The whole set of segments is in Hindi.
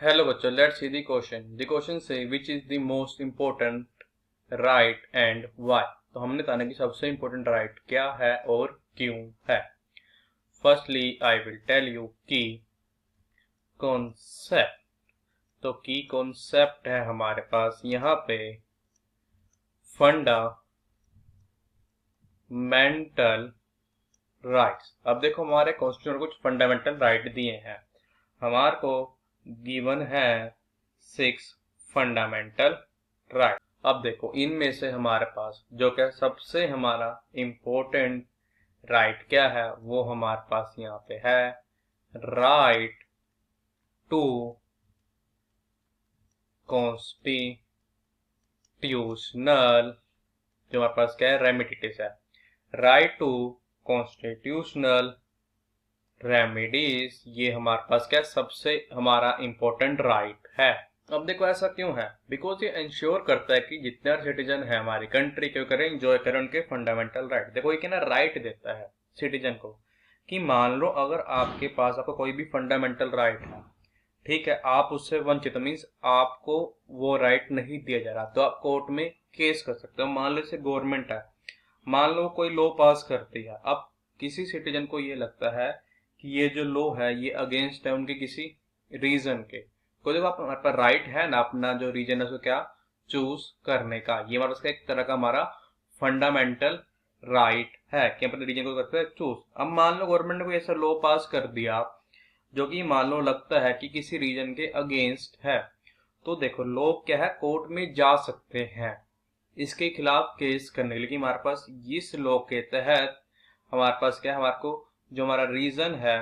हेलो बच्चों, let's see the question. The question say which is the most important right and why. तो हमने बताना कि सबसे इम्पोर्टेंट राइट क्या है और क्यों है। Firstly I will tell you key concept. तो की कॉन्सेप्ट है हमारे पास यहाँ पे फंडामेंटल राइट्स। अब देखो, हमारे कॉन्स्टिट्यूशन कुछ फंडामेंटल राइट दिए हैं। हमारे को गिवन है 6 फंडामेंटल राइट। अब देखो, इनमें से हमारे पास जो क्या सबसे हमारा इम्पोर्टेंट राइट क्या है, वो हमारे पास यहाँ पे है राइट टू कॉन्स्टिट्यूशनल। जो हमारे पास क्या है, रेमिडिटीज है। राइट टू कॉन्स्टिट्यूशनल रेमिडीज, ये हमारे पास क्या सबसे हमारा इम्पोर्टेंट राइट है। अब देखो, ऐसा क्यों है? बिकॉज ये इंश्योर करता है कि जितने सिटीजन है हमारी कंट्री के करें एंजॉय करें उनके फंडामेंटल राइट। देखो, ये ना राइट देता है सिटीजन को कि मान लो अगर आपके पास आपको कोई भी फंडामेंटल राइट है, ठीक है, आप उससे वंचित मीन्स आपको वो राइट नहीं दिया जा रहा, तो आप कोर्ट में केस कर सकते हो। मान लो जैसे गवर्नमेंट है, मान लो कोई लॉ पास करती है, अब किसी सिटीजन को ये लगता है कि ये जो लॉ है ये अगेंस्ट है उनके किसी रीजन के, तो देखो आप हमारे पास राइट है ना अपना जो रीजन है उसको क्या चूज करने का। ये हमारे पास एक तरह का हमारा फंडामेंटल राइट है कि अपने रीजन को करते हैं चूज। अब मान लो गवर्नमेंट ने कोई ऐसा लॉ पास कर दिया जो कि मान लो लगता है कि किसी रीजन के अगेंस्ट है, तो देखो लोग क्या है कोर्ट में जा सकते हैं इसके खिलाफ केस करने के लिए। हमारे पास इस लॉ के तहत हमारे पास क्या है, हमारे को जो हमारा रीजन है,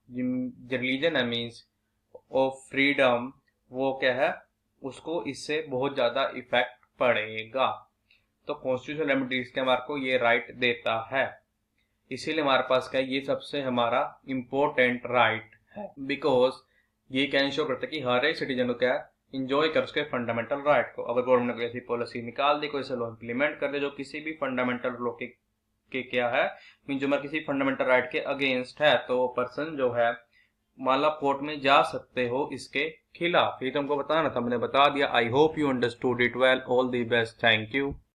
रिलीजन है मीन्स ऑफ फ्रीडम, वो क्या है उसको इससे बहुत ज्यादा इफेक्ट पड़ेगा। तो कॉन्स्टिट्यूशनल रेमिडीज के हमारे को ये राइट देता है, इसीलिए हमारे पास क्या है ये सबसे हमारा इम्पोर्टेंट राइट है। बिकॉज ये क्या इंश्योर करता है कि हर एक सिटीजन को क्या इंजॉय कर उसके फंडामेंटल राइट को। अगर गवर्नमेंट ने कोई ऐसी पॉलिसी निकाल दी, कोई ऐसा लॉ इम्प्लीमेंट कर दे जो किसी भी फंडामेंटल लॉ के क्या है मीन जो मैं किसी फंडामेंटल राइट के अगेंस्ट है, तो वो पर्सन जो है मान लो कोर्ट में जा सकते हो इसके खिलाफ। ये तुमको बताना था, मैंने बता दिया। I hope you understood it well. All the best. Thank you.